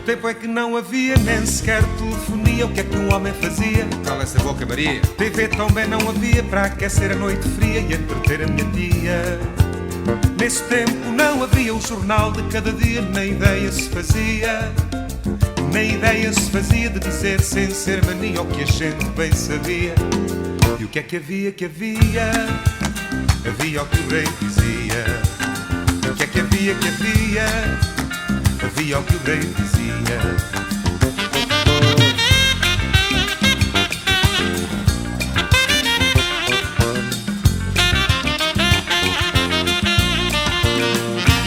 tempo é que não havia nem sequer telefonia. O que é que um homem fazia? Cala essa boca, Maria. TV também não havia para aquecer a noite fria e entreter a minha tia. Nesse tempo não havia o jornal de cada dia, nem ideia se fazia. Nem ideia se fazia de dizer sem ser mania o que a gente bem sabia. E o que é que havia, que havia? Havia o que o rei dizia. O que é que havia, que havia? Havia o que o rei dizia.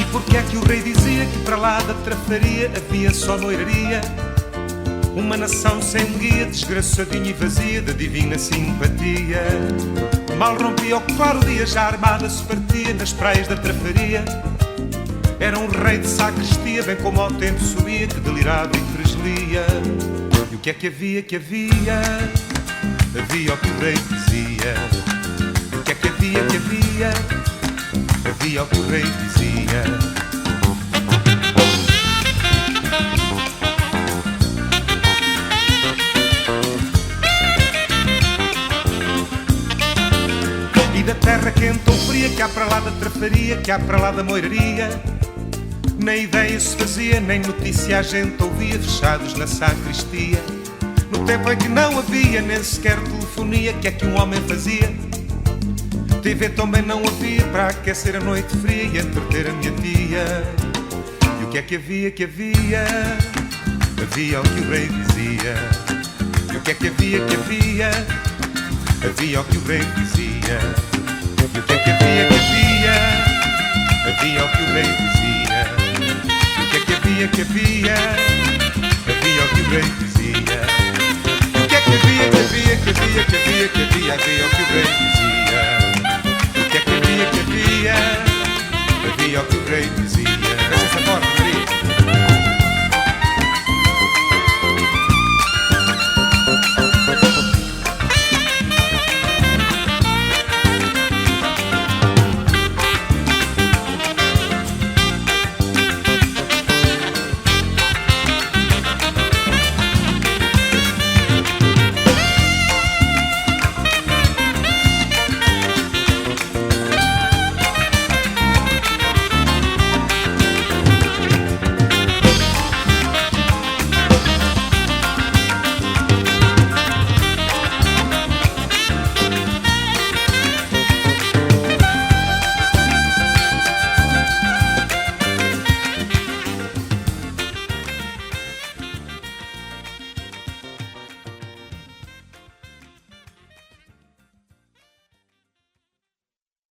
E porque é que o rei dizia que para lá da trafaria havia só noiraria? Uma nação sem guia, desgraçadinha e vazia da divina simpatia. Mal rompia o claro dia, já armada se partia nas praias da trafaria. Era um rei de sacristia, bem como ao tempo subia, que delirado e treslia. E o que é que havia, que havia? Havia o que o rei dizia. O que é que havia, que havia? Havia o que o rei dizia. E da terra quente ou fria, que há para lá da trafaria, que há para lá da moiraria, nem ideia se fazia, nem notícia a gente ouvia, fechados na sacristia. No tempo em que não havia nem sequer telefonia, que é que um homem fazia? TV também não havia para aquecer a noite fria e entreter a minha tia. E o que é que havia, que havia? Havia o que o rei dizia. E o que é que havia, que havia? Havia o que o rei dizia. E o que é que havia, que havia? Havia o que o rei dizia. E o que é que havia, que havia? Havia o que o rei dizia. E o que é que havia, que havia, que havia, que havia, que havia? Havia o que o rei dizia. E o que é que havia, que havia? Havia o que o rei dizia.